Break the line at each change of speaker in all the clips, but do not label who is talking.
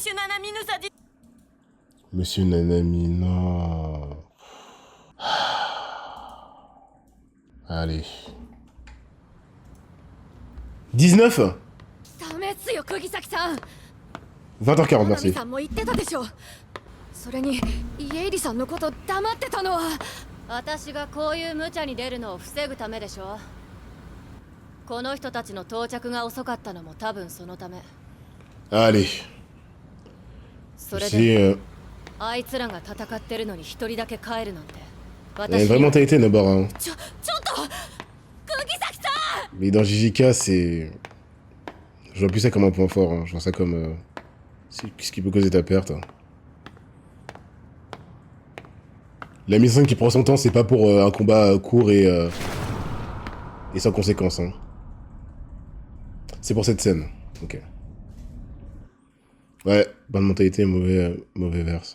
Monsieur Nanami nous a dit...
Monsieur Nanami, non. Allez. 19
ダメっすよ、釘崎さん。
20h40, merci.
さんも言ってたでしょ。それに家入さんのこと黙ってたのは私がこういう無茶に出るのを防ぐためでしょ。この人たちの到着が遅かったのも多分そのため。
Allez.
それ
Si,
であいつらが戦ってるのに一人だけ帰るなんて。
il y a une vraie mentalité, Nobara. Hein.
ちょっと釘崎さん。
Mais dans JJK, c'est... Je vois plus ça comme un point fort, hein. Je vois ça comme... ce qui peut causer ta perte. Hein. La mise en scène qui prend son temps, c'est pas pour un combat court et sans conséquence. Hein. C'est pour cette scène. Ok. Ouais, bonne mentalité, mauvais verse.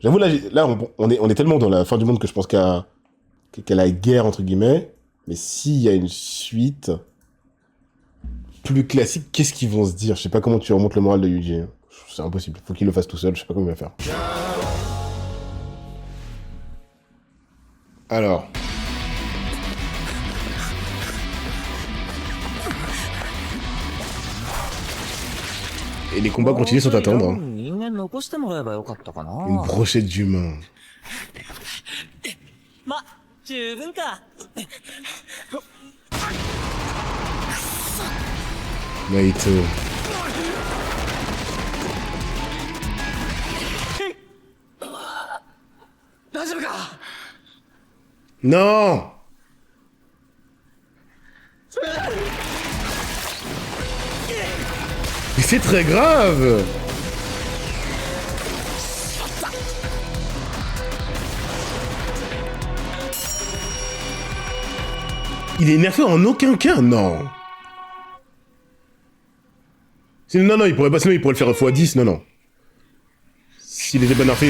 J'avoue, là on est tellement dans la fin du monde que je pense qu'à la guerre, entre guillemets. Mais s'il y a une suite plus classique, qu'est-ce qu'ils vont se dire? Je sais pas comment tu remontes le moral de Yuji. C'est impossible. Faut qu'il le fasse tout seul. Je sais pas comment il va faire. Alors. Et les combats continuent sans attendre. Hein. Une brochette d'humains. Naito. Non. Mais c'est très grave. Il est nerfé en aucun cas, non. Non, il pourrait pas, sinon il pourrait le faire x10, non. S'il était pas nerfé,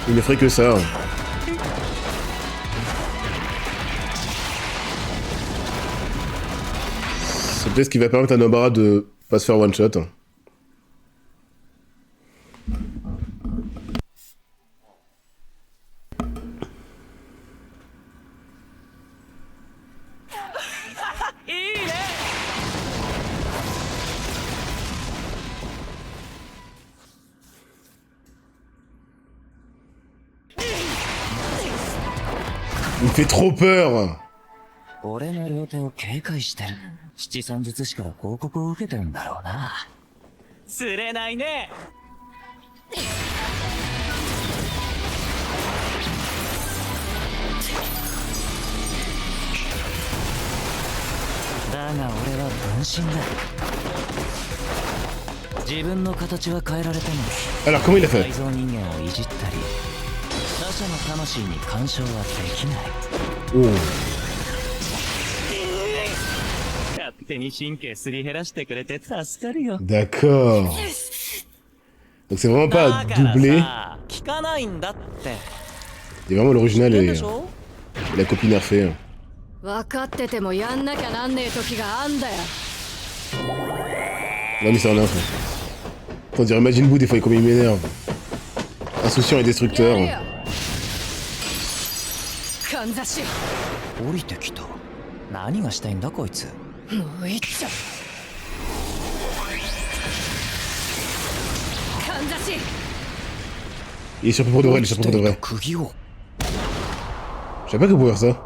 il ne ferait que ça. C'est peut-être ce qui va permettre à Nobara de pas se faire one shot. Il me fait trop peur.
俺の両手を警戒してる。七三術師から報告を受けてるんだろうな。釣れないね。だが俺は分身だ。自分の形は変えられても、
Alors comment il a fait?
改造人間をいじったり、他者の魂に干渉はできない。
Oh.
勝手に神経すり減らしてくれて助かるよ。
D'accord. Donc c'est vraiment pas doublé.
聞かないんだって。
C'est vraiment l'original et la copie nerfée.
分かっててもやんなきゃなんねえ時があんだよ。
Non mais c'est un info. On dirait Majin Buu des fois comme il m'énerve. Insouciant et destructeur.
かんざし。
降りてきた。何がしたいんだこいつ。
もういっちゃ。かんざし。
Il est surpris pour de vrai, il est surpris pour de vrai.
釘を。
Je savais pas qu'il pouvait faire ça.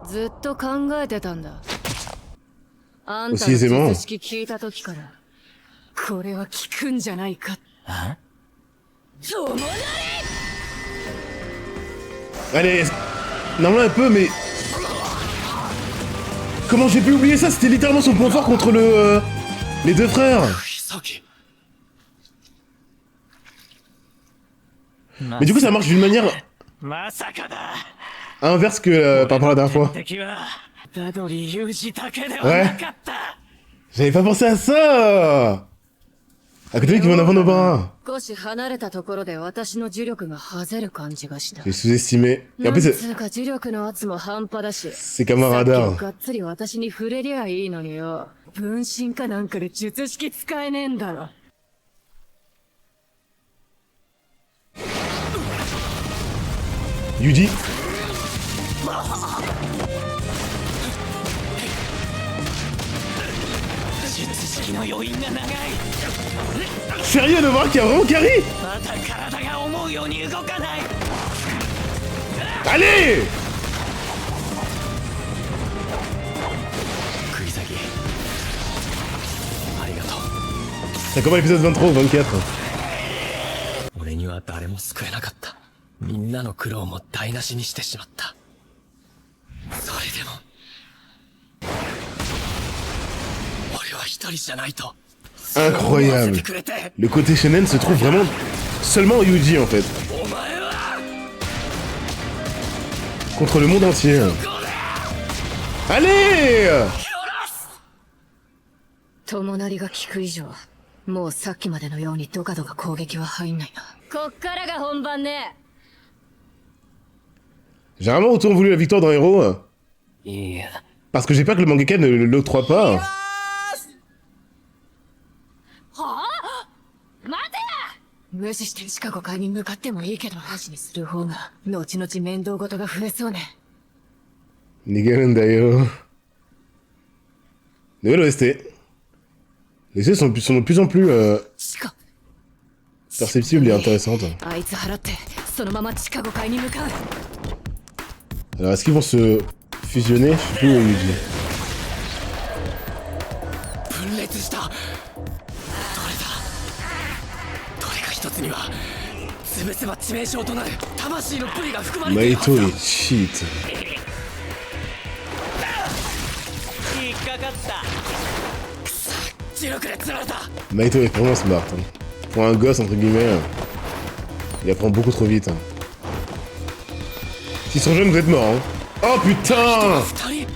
ずっと考えてたんだ。あんた
Aussi
の
aisément.
術式聞いた時から、これは効くんじゃないか。
あ？
ともなれ。
Allez, normalement un peu, mais... Comment j'ai pu oublier ça? C'était littéralement son point fort contre les deux frères. Mais du coup ça marche d'une manière inverse que par rapport à la dernière fois. Ouais. J'avais pas pensé à ça. À côté qui vont en avant nos bras.
少し離れたところで私の呪力がはぜる感じがした。
J'ai sous-estimé. Et
な
en
ん
plus,
つうか呪力の圧も半端だし。
c'est comme un
さっきも
radar.
がっつり私に触れりゃいいのによ。分身かなんかで術式使えねえんだろ。
Yuji. Sérieux, le bras qui a vraiment carré. Allez. Ça commence l'épisode 23 ou 24.
俺には誰も救えなかった。みんなの苦労も台無しにしてしまった。それでも俺は一人じゃないと。
Incroyable. Le côté shonen se trouve vraiment seulement en Yuji en fait. Contre le monde entier. Allez.
友なりが効く以上、もうさっきまでのようにドカドカ攻撃は入んないな。こっからが本番ね。
J'ai vraiment autant voulu la victoire d'un héros.
いや
Parce que j'ai peur que le mangaka ne l'octroie pas.
待て！無視してシカゴ会に向かってもいいけど、マジにする方が、後々面倒事が増えそうね。
Nigalendayo. Nouvelle OST. Les OST sont de plus en plus
シカ。
perceptibles et intéressantes.
あいつ払って、そのままシカゴ会に向かう。
Alors est-ce qu'ils vont se fusionner? Je sais plus où Yuji.
分裂した。どれだ。どれか一つには潰せば致命傷となる魂のプリが含まれているはず
Maito
だ。
est cheat.
引っかかった。くそ、磁力で釣られた。
Maito est vraiment smart. Hein. Pour un gosse, entre guillemets, il apprend beaucoup trop vite. Hein. S'ils sont jeunes, vous êtes morts. Hein. Oh putain!
二人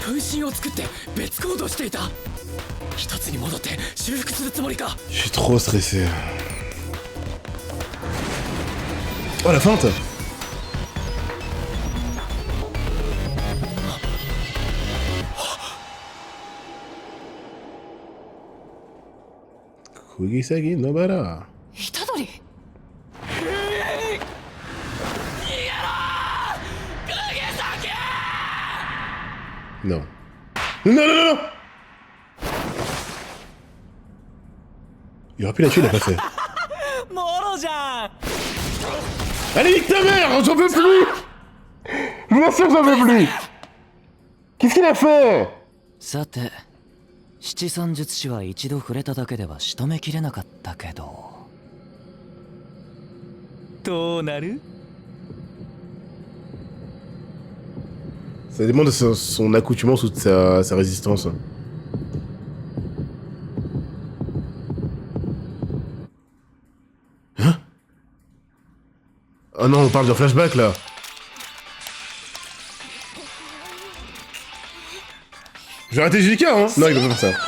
分身を作って別行動していた。一つに戻って修復するつもりか。
Je suis trop stressé. Oh la feinte! Kugisagi Nobara.
虎杖！
Non. Non, non, non, non! Il aurait pu la tuer, il l'a pas fait.
モロじゃん。
Allez, nique ta mère! J'en peux plus! Je vous assure, j'en peux plus! Qu'est-ce qu'il a fait?
さて、七三術師は一度触れただけでは仕留めきれなかったけど。どうなる？
Ça dépend de son accoutumance ou de sa résistance. Hein? Oh non, on parle d'un flashback là. Je vais arrêter JK, hein? Non, il va pas faire ça.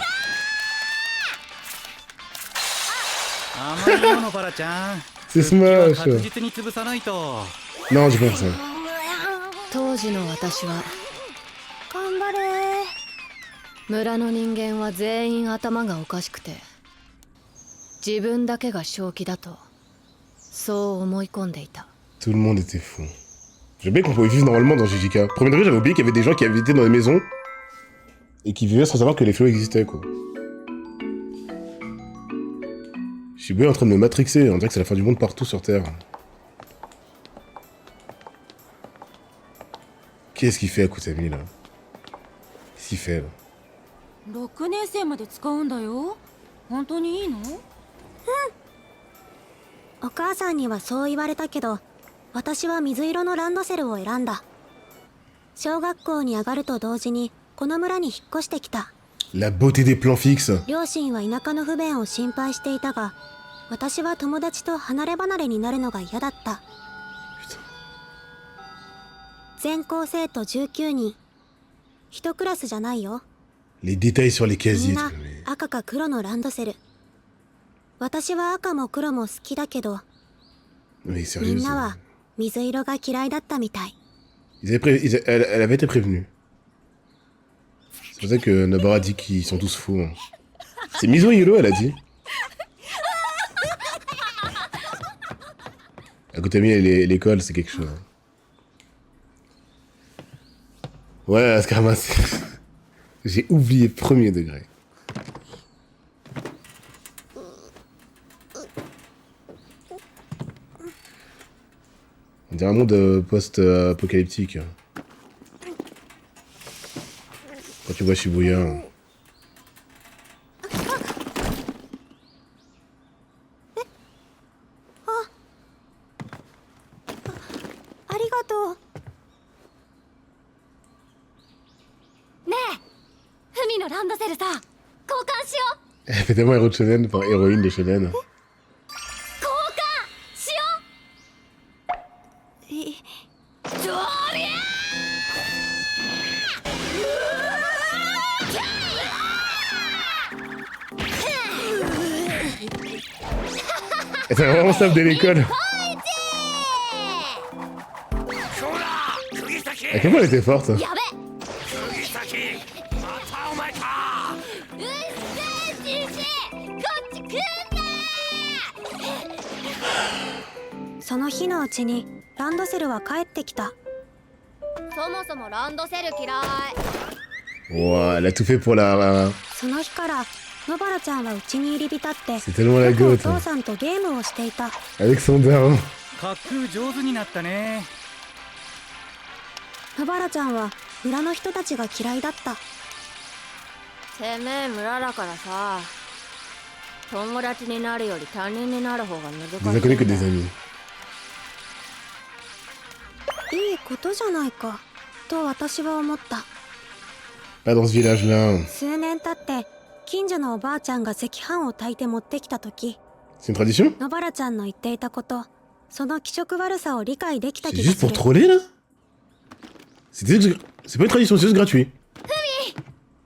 甘いものバラちゃん
C'est Smash.
確実に潰さないと
Non, j'ai pas fait ça.
当時の私は
頑張れ
村の人間は全員頭がおかしくて自分だけが正気だとそう思い込んでいた。
Tout le monde était fou. J'ai oublié qu'on pouvait vivre normalement dans JJK. Premier degré, j'avais oublié qu'il y avait des gens qui habitaient dans des maisons et qui vivaient sans savoir que les flots existaient, quoi. Je suis bien en train de me matrixer, on dirait que c'est la fin du monde partout sur Terre. Qu'est-ce qu'il fait à Kusami là? Qu'est-ce qu'il fait là?
6年生まで使うんだよ。本当にいいの？お母さんにはそう言われたけど、私は水色のランドセルを選んだ。小学校に上がると同時にこの村に引っ越してきた。
La beauté des plans fixes.
両親は田舎の不便を心配していたが、私は友達と離れ離れになるのが嫌だった。全校生徒19人。一クラスじゃないよ。
Les détails sur les
みん
casiers.
な
mais-
赤か黒のランドセル。私は赤も黒も好きだけど、
Mais
み
sérieux,
んなは水色が嫌いだったみたい。
elle avait été prévenue. C'est pour ça que Nobara dit qu'ils sont tous fous. Hein. C'est Mizuhiro, elle a dit. Akutami et l'école, c'est quelque chose. Ouais, Askarma, j'ai oublié premier degré. On dirait un monde post-apocalyptique. Quand tu vois Shibuya.
ありがとう。
ねえ海のランドセルさ交換しよう
Elle fait tellement héros de shonen, enfin héroïne de shonen.
交換しようどりゃ
Elle fait vraiment staff de l'école. À quel point elle était forte.
やべ
釘崎またお前か
うっせえじじいこっち来んな
その日のうちにランドセルは帰ってきた。
そもそもランドセル嫌い
Ouah, elle a tout fait pour la...
その日から野原ちゃんはうちに入り浸って
C'est tellement la
よくお
gote.
父さんとゲームをしていた。
Avec son daron.
滑空上手になったね。
野原ちゃんは村の人たちが嫌いだった。
てめえ村だからさ友達になるより他人になる方が難しいん
Des
だ
inconnus que des amis.
いいことじゃないかと私は思った。
Pas dans ce village-là.
数年経って近所のおばあちゃんが赤飯を炊いて持ってきた時、
C'est une tradition?
野原ちゃんの言っていたこと、その気色悪さを理解できた
C'est
気が
juste
す
pour
る。
troller là? C'est pas une tradition, c'est juste gratuit.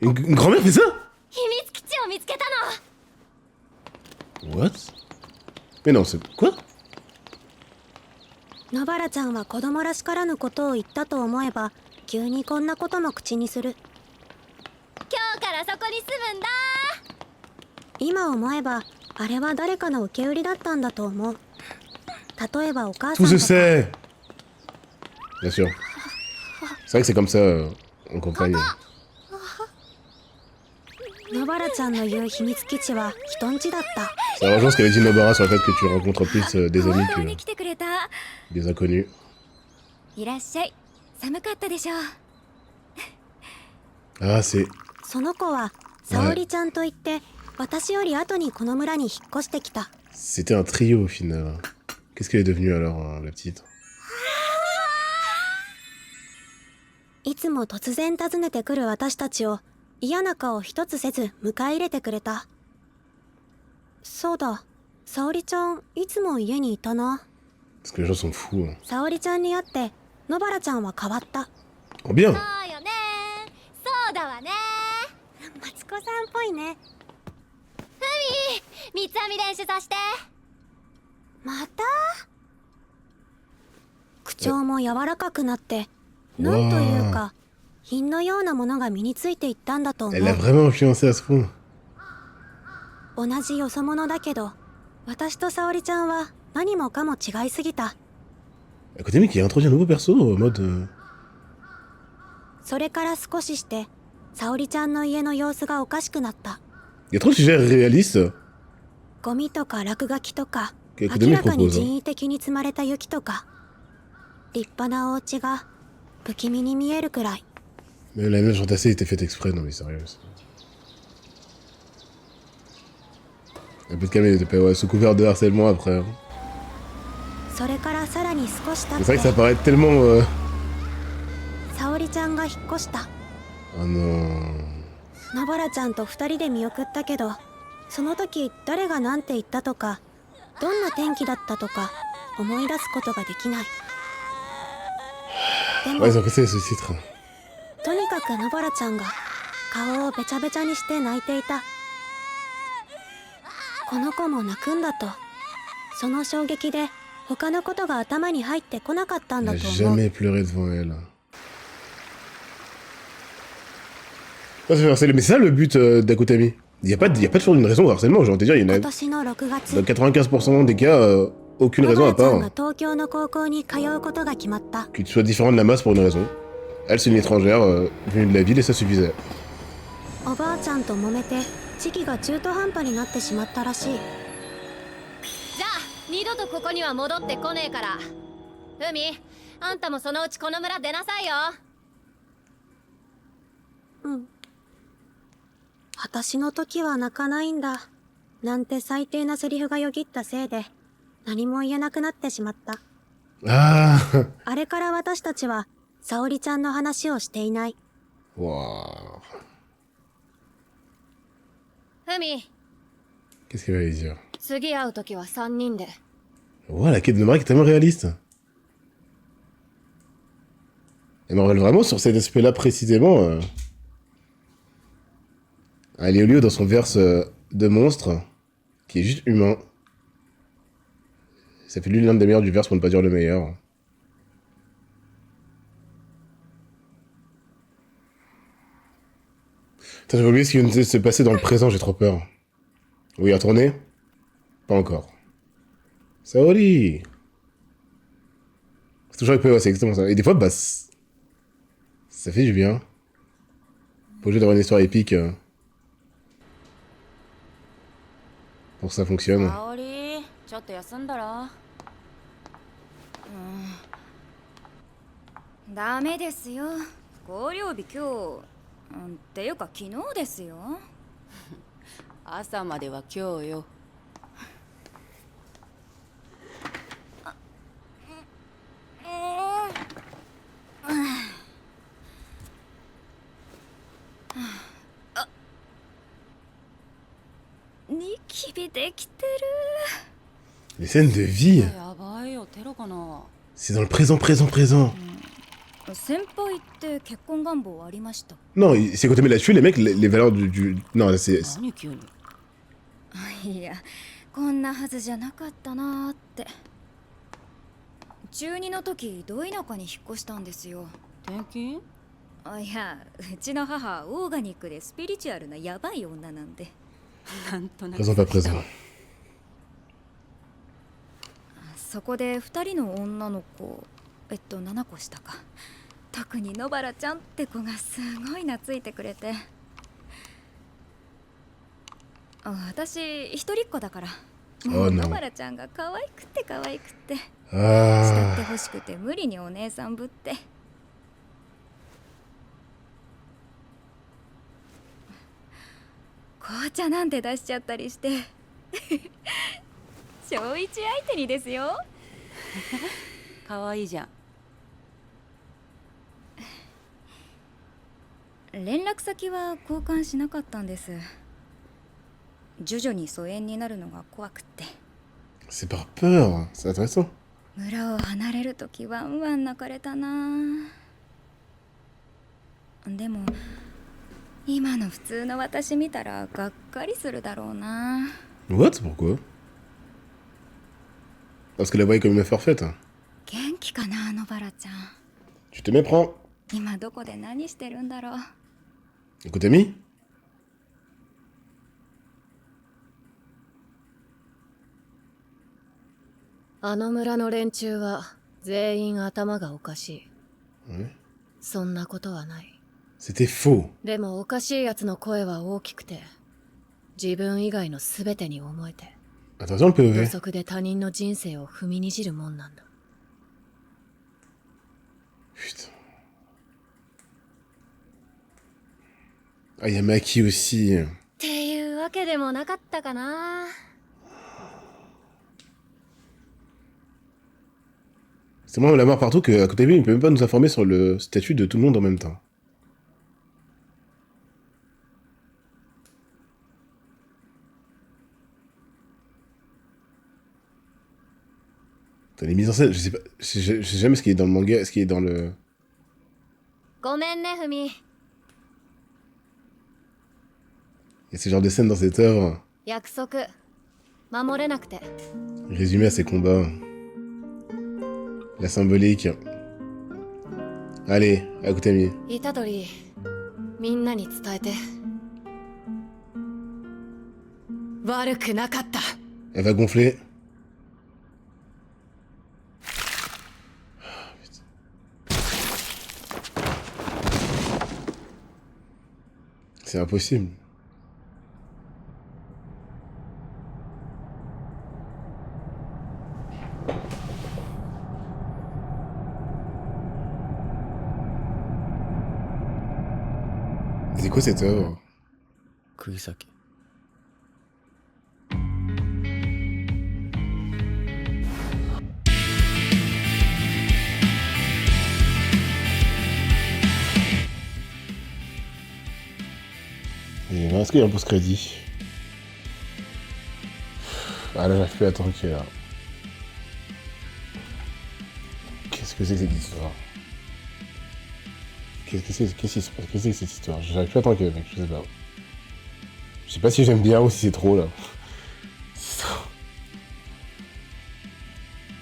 Une grand-mère fait ça?
秘密基地を見つけたの
What? Mais non, c'est... Quoi?
野原ちゃんは子供らしからぬことを言ったと思えば、急にこんなことも口にする。
今日からそこに住むんだ
今思えばあれは誰かの受け売りだったんだと思う。例えばお母さ
Tout
ん
se
とか
sait! Bien sûr. C'est vrai que c'est comme ça en campagne.
野原ちゃんの言う秘密基地は人んちだった。
Ça rejoint ce qu'avait dit Nobara sur le fait que tu rencontres plus des amis
ここに
que
来てくれた
des inconnus.
いらっしゃい寒かったでしょ
Ah, c'est...
その子は沙織ちゃんといって、私より後にこの村に引っ越してきた。
C'était un trio au final. Qu'est-ce qu'elle est devenue alors, la petite?
いつも突然訪ねてくる私たちを嫌な顔一つせず迎え入れてくれた。そうだ、沙織ちゃんいつも家にいたな。
Parce que les gens sont fous. Hein.
沙織ちゃんに会って野原ちゃんは変わった。
Oh bien!
そうよねそうだわね
マツコさんっぽいね。
三つ編み練習させて
また口調も柔らかくなって、なんというか品のようなものが身についていったんだと思
Elle l'a
う。
vraiment influencé à ce point.
同じよそ者だけど私と沙織ちゃんは何もかも違いすぎた。
À côté, mec, il a introduit un nouveau perso en mode...
それから少しして沙織ちゃんの家の様子がおかしくなった。
Il y a trop de sujets réalistes.
ゴミとか落書きとか、
結構
明らかに
propose,
人為的に積まれた雪とか、立派なお家が不気味に見えるくらい。
Mais la neige entassée était faite exprès, non mais sérieux. Un peu de calme, il était pas sous couvert de harcèlement après. Hein.
それからさらに少し経
C'est
っ
vrai que ça
て
paraît tellement...
沙織ちゃんが引っ越した。
Oh non...
野原ちゃんと二人で見送ったけど、その時誰が何て言ったとか、どんな天気だったとか思い出すことができない。でも
Ouais, ils ont cassé les sous-titres.
とにかく野原ちゃんが顔をべちゃべちゃにして泣いていた。この子も泣くんだと。その衝撃で他のことが頭に入ってこなかったん
Il
だ
a
と思う。
jamais pleuré devant elle. Mais c'est ça le but d'Akutami. Il n'y a pas toujours une raison au harcèlement, j'ai envie de dire, il y en a
今年の6月、
dans 95% des cas, aucune
ノ
raison
バ
à
ラちゃんが
part
東京の高校に通うことが決まった。
que tu sois différent de la masse pour une raison. Elle, c'est une étrangère venue de la ville et ça suffisait.
おばあちゃんと揉めて時期が中途半端になってしまったらしい。
じゃあ二度とここには戻ってこねえから。ふみ、あんたもそのうちこの村出なさいよ。
うん。私の時は泣かないんだ。なんて最低なセリフがよぎったせいで、何も言えなくなってしまった。
Ah
あれから私たちは、沙織ちゃんの話をしていない。
Waouh.
ふみ、
Qu'est-ce qu'elle allait dire
次会う時は3人で。
Ouais, la quête de Marie est tellement réaliste. Elle me rappelle vraiment sur cet aspect-là précisément. À Léolio dans son verse de monstre, qui est juste humain. Ça fait lui l'un des meilleurs du verse pour ne pas dire le meilleur. Putain, j'avais oublié ce qui vient de se passer dans le présent, j'ai trop peur. Oui, à tourner Pas encore. Saori. C'est toujours épais, ouais, c'est exactement ça. Et des fois, bah, ça fait du bien. Pas obligé d'avoir une histoire épique pour que ça fonctionne.
沙織、ちょっと休んだら。ダメですよ。校了日今日、っていうか昨日ですよ。朝までは今日よ。ニキビできて
Les scènes de vie,
る。やばいよ、テロかな。
c'est dans le présent, présent, présent.
先輩って結婚願望ありました。
Non, c'est quand t'aimais la tuer, les mecs, les valeurs du... Non, c'est...
何急に。いや、こんなはずじゃなかったなーって。中2の時、ど田舎に引っ越したんですよ。転勤？いや、うちの母、オーガニックでスピリチュアルなヤバい女なんで。なんとなく。
Présent, pas présent.
そこで2人の女の子、7個下か。特に野原ちゃんって子がすごい懐いてくれて。私一人っ子だから。もう野原ちゃんが可愛くて可愛くて。慕ってほしくて無理にお姉さんぶって。紅茶なんて出しちゃったりして。小一相手にですよ。可愛いじゃん。連絡先は交換しなかったんです。徐々に疎遠になるのが怖くって。
C'est par peur, c'est intéressant.
村を離れるときワンワン泣かれたな。でも今の普通の私見たらがっかりするだろうな。
What? Pourquoi? Parce que la voyait comme une meuf parfaite.
元気かな、野原ちゃん。
Tu te méprends.
今どこで何してるんだろう。
Écoute, ami.
あの村の連中は全員頭がおかしい。
Ouais.
そんなことはない。
C'était faux.
でもおかしいやつの声は大きくて、自分以外の全てに思えて、
Attention, le
土
POV.
足で他人の人生を踏みにじるもんなんだ。
Putain. Ah, il y a Maki aussi.
っていうわけでもなかったかな。
C'est moi la mort partout que à côté de lui, il ne peut même pas nous informer sur le statut de tout le monde en même temps. Putain, les mises en scène, je sais jamais ce qui est dans le manga, ce qui est dans le...
ごめんね、ふみ。
Il y a ce genre de scènes dans cette œuvre.
約束。守れなくて。
Résumé à ses combats. La symbolique. Allez, Akutami.
虎杖、みんなに伝えて。悪くなかった。
Elle va gonfler. C'est impossible. C'est quoi cette œuvre?
釘崎。
Et est-ce qu'il y a un post-crédit? Ah là, j'arrive plus à attendre qu'il y ait là. Qu'est-ce que c'est que cette histoire? Qu'est-ce que c'est que cette histoire? J'arrive plus à attendre qu'il y ait, mec, je sais pas. Je sais pas si j'aime bien ou si c'est trop là.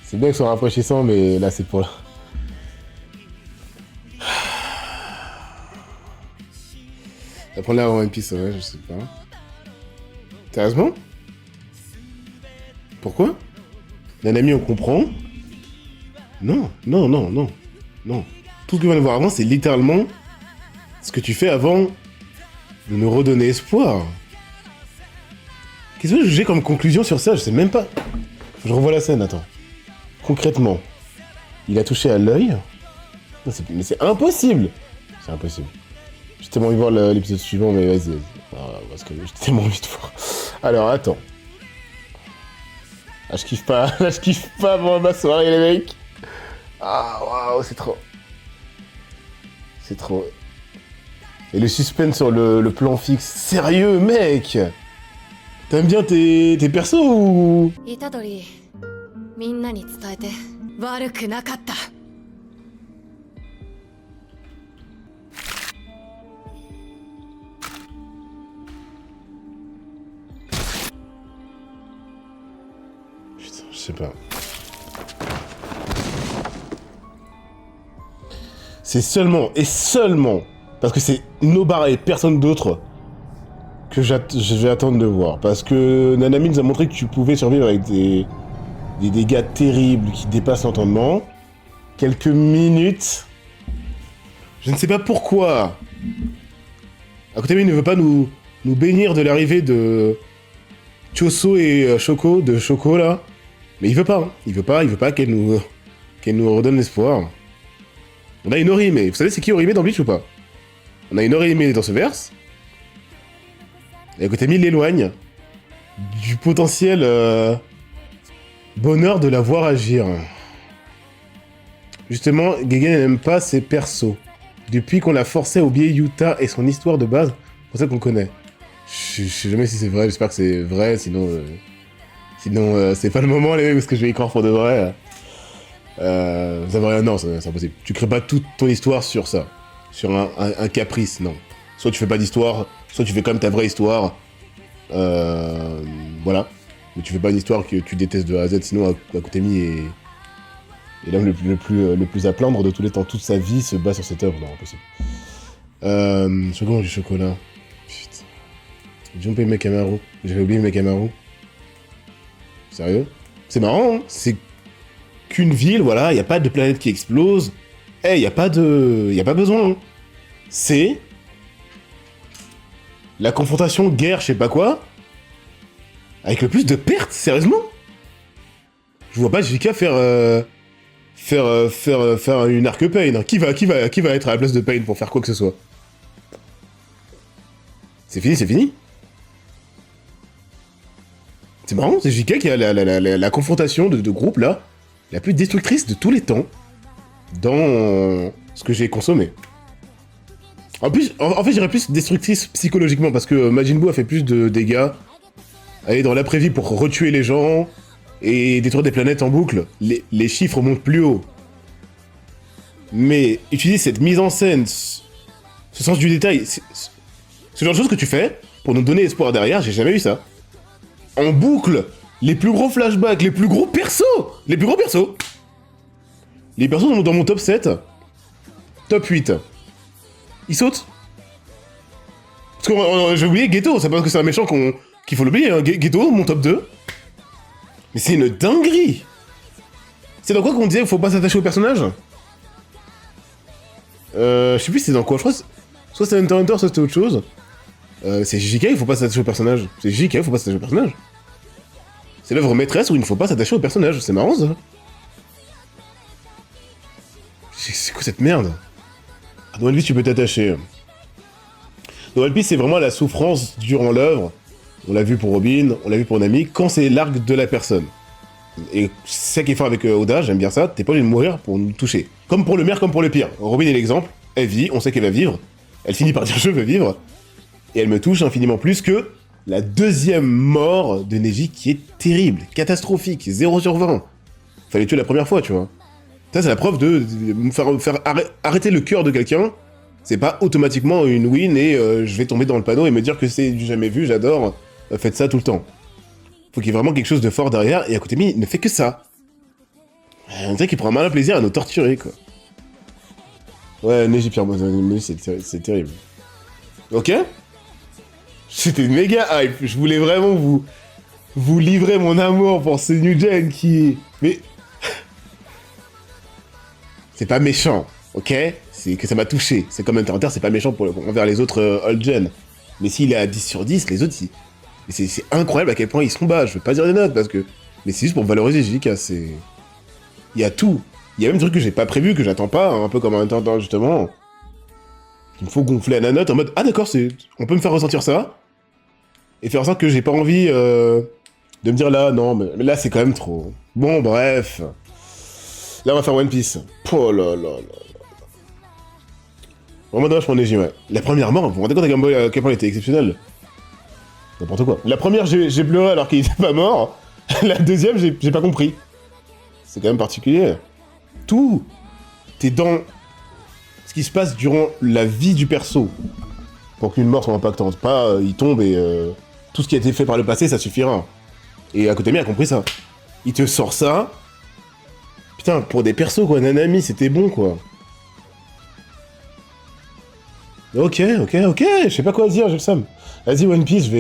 C'est bien que ce soit rafraîchissant, mais là c'est pour là. Apprendre à One Piece, ouais, je sais pas. Sérieusement? Pourquoi? Nanami, on comprend? Non, non, non, non, non. Tout ce que je viens de voir avant, c'est littéralement ce que tu fais avant de nous redonner espoir. Qu'est-ce que j'ai comme conclusion sur ça? Je sais même pas. Faut que je revois la scène, attends. Concrètement, il a touché à l'œil. Mais c'est impossible! C'est impossible. J'ai tellement envie de voir l'épisode suivant, mais vas-y. Parce que j'ai tellement envie de voir. Alors, attends. Ah, je kiffe pas. Là, je kiffe pas pour ma soirée, les mecs. Ah, waouh, c'est trop. C'est trop. Et le suspense sur le plan fixe. Sérieux, mec! T'aimes bien tes persos ou...
虎杖、みんなに伝えて。悪くなかった。
Putain, je sais pas. C'est seulement et seulement parce que c'est Nobara et personne d'autre que je vais attendre de voir. Parce que Nanami nous a montré que tu pouvais survivre avec des dégâts terribles qui dépassent l'entendement. Quelques minutes. Je ne sais pas pourquoi. Akutami ne veut pas nous bénir de l'arrivée de Choso et Shoko, de Shoko là. Mais il veut pas, hein. Il veut pas qu'elle nous redonne l'espoir. On a une Orihime. Vous savez c'est qui Orihime dans Bleach ou pas? On a une Orihime dans ce verse. Et Akutami l'éloigne du potentiel bonheur de la voir agir. Justement, Gegen n'aime pas ses persos. Depuis qu'on l'a forcé à oublier Yuta et son histoire de base, c'est pour ça qu'on connaît. Je sais jamais si c'est vrai, j'espère que c'est vrai, sinon c'est pas le moment les mecs parce que je vais y croire pour de vrai. Ça va rien, non, c'est impossible. Tu crées pas toute ton histoire sur ça, sur un caprice, non. Soit tu fais pas d'histoire, soit tu fais quand même ta vraie histoire. Voilà. Mais tu fais pas une histoire que tu détestes de A à Z, sinon Akutami est l'homme le plus à plaindre de tous les temps. Toute sa vie se bat sur cette œuvre, non, impossible. Second du chocolat. Putain. J'ai oublié Mekamaru. J'avais oublié Mekamaru. Sérieux? C'est marrant, hein, c'est qu'une ville, voilà, y a pas de planète qui explose. Eh, y a pas besoin. Hein. C'est la confrontation guerre, je sais pas quoi, avec le plus de pertes, sérieusement? Je vois pas JK faire une arc Pain. Hein. Qui va être à la place de Pain pour faire quoi que ce soit? C'est fini, c'est fini. C'est marrant, c'est JK qui a la confrontation de groupe là, la plus destructrice de tous les temps, dans ce que j'ai consommé. En plus, en fait, j'irais plus destructrice psychologiquement, parce que Majin Buu a fait plus de dégâts, aller dans l'après-vie pour retuer les gens, et détruire des planètes en boucle. Les chiffres montent plus haut. Mais utiliser cette mise en scène, ce sens du détail, ce genre de choses que tu fais, pour nous donner espoir derrière, j'ai jamais vu ça. En boucle, Les plus gros flashbacks, les plus gros persos. Les plus gros persos. Les persos dans mon top 7. Top 8. Ils sautent. Parce que j'ai oublié Ghetto, c'est pas parce que c'est un méchant qu'il faut l'oublier, hein. Ghetto, mon top 2. Mais c'est une dinguerie. C'est dans quoi qu'on disait qu'il faut pas s'attacher au personnage? Je sais plus c'est dans quoi, je crois soit c'est Hunter x Hunter, soit c'était autre chose. C'est JK, il faut pas s'attacher au personnage. C'est JK, il faut pas s'attacher au personnage. C'est l'œuvre maîtresse où il ne faut pas s'attacher au personnage, c'est marrant ça. C'est quoi cette merde? Dans One Piece tu peux t'attacher. Dans One Piece c'est vraiment la souffrance durant l'œuvre. On l'a vu pour Robin, on l'a vu pour Nami, quand c'est l'arc de la personne. Et c'est ça qui est fort avec Oda, j'aime bien ça, t'es pas obligé de mourir pour nous toucher. Comme pour le meilleur, comme pour le pire. Robin est l'exemple, elle vit, on sait qu'elle va vivre, elle finit par dire je veux vivre, et elle me touche infiniment plus que la deuxième mort de Neji qui est terrible, catastrophique, 0 sur 20. Fallait tuer la première fois, tu vois. Ça c'est la preuve de me faire arrêter le cœur de quelqu'un, c'est pas automatiquement une win et je vais tomber dans le panneau et me dire que c'est du jamais vu, j'adore, faites ça tout le temps. Faut qu'il y ait vraiment quelque chose de fort derrière, et Akutami ne fait que ça. On dirait qu'il prend un malin plaisir à nous torturer, quoi. Ouais, Neji Pierre Neji, c'est terrible. Ok. C'était méga hype, je voulais vraiment vous livrer mon amour pour ce New Gen qui... Mais... c'est pas méchant, ok? C'est que ça m'a touché, c'est comme Hunter x Hunter, c'est pas méchant envers les autres Old Gen. Mais s'il est à 10 sur 10, les autres, c'est incroyable à quel point ils sont bas, je veux pas dire des notes, parce que... Mais c'est juste pour valoriser JK, c'est... Il y a tout. Il y a même des trucs que j'ai pas prévu, que j'attends pas, un peu comme un Hunter justement. Il me faut gonfler à la note en mode, ah d'accord, on peut me faire ressentir ça, et faire en sorte que j'ai pas envie de me dire là, non, mais là c'est quand même trop. Bon, bref. Là on va faire One Piece. Oh là là là. Vraiment dommage pour Neji, ouais. La première mort, vous vous rendez compte à quel point elle était exceptionnelle? N'importe quoi. La première, j'ai pleuré alors qu'il était pas mort. La deuxième, j'ai pas compris. C'est quand même particulier. Tout. T'es dans ce qui se passe durant la vie du perso. Pour qu'une mort soit impactante. Pas, il tombe et tout ce qui a été fait par le passé, ça suffira. Et Akutami a compris ça. Il te sort ça. Putain, pour des persos, quoi. Nanami, c'était bon, quoi. Ok, je sais pas quoi dire, j'ai le seum. Vas-y, One Piece, ça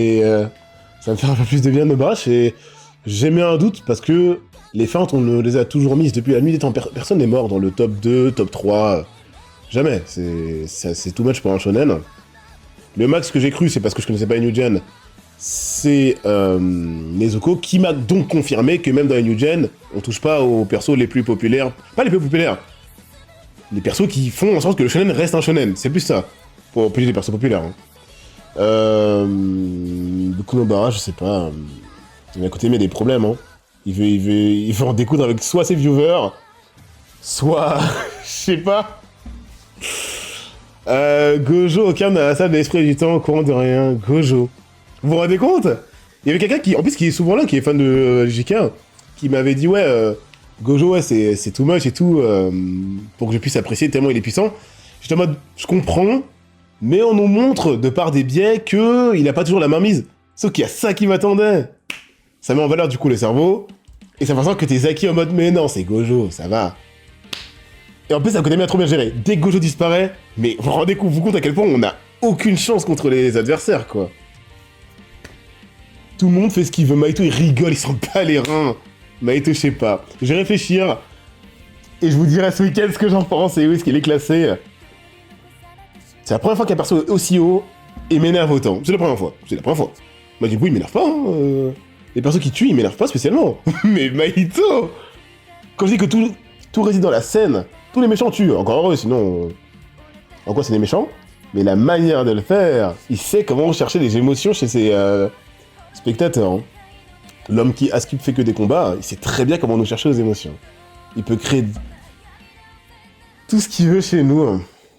va me faire un peu plus de bien de me barracher, et j'ai mis un doute, parce que les feintes, on les a toujours mises depuis la nuit des temps. Personne n'est mort dans le top 2, top 3, jamais. C'est too much pour un shonen. Le max que j'ai cru, c'est parce que je connaissais pas les New Gen, c'est Nezuko, qui m'a donc confirmé que même dans les New Gen, on touche pas aux persos les plus populaires. Pas les plus populaires. Les persos qui font en sorte que le shonen reste un shonen, c'est plus ça. Pour plus des persos populaires. Hein. Kunobara, je sais pas. Il à côté, il y a des problèmes. Hein. Il veut en découdre avec soit ses viewers, soit... je sais pas. Gojo, au calme dans la salle de l'esprit du temps, au courant de rien. Gojo. Vous vous rendez compte? Il y avait quelqu'un qui, en plus, qui est souvent là, qui est fan de JK, qui m'avait dit, ouais, Gojo, ouais, c'est too much et tout, pour que je puisse apprécier tellement il est puissant. J'étais en mode, je comprends, mais on nous montre, de par des biais, qu'il a pas toujours la main mise. Sauf qu'il y a ça qui m'attendait. Ça met en valeur, du coup, le cerveau, et ça fait en sorte que t'es acquis en mode, mais non, c'est Gojo, ça va. Et en plus, Akutami a trop bien géré. Dès que Gojo disparaît, mais vous vous rendez compte à quel point on a aucune chance contre les adversaires, quoi. Tout le monde fait ce qu'il veut. Maito, il rigole, il s'en bat les reins. Maito, je sais pas. Je vais réfléchir. Et je vous dirai ce week-end ce que j'en pense et où est-ce qu'il est classé. C'est la première fois qu'un perso est aussi haut et m'énerve autant. C'est la première fois. Bah du coup, il m'énerve pas. Hein. Les persos qui tuent, ils m'énervent pas spécialement. Mais Maito, quand je dis que tout réside dans la scène, tous les méchants tuent. Encore heureux, sinon... En quoi c'est des méchants? Mais la manière de le faire, il sait comment rechercher des émotions chez ses spectateurs. Hein. L'homme qui Askip fait que des combats, il sait très bien comment nous chercher aux émotions. Il peut créer tout ce qu'il veut chez nous. Hein.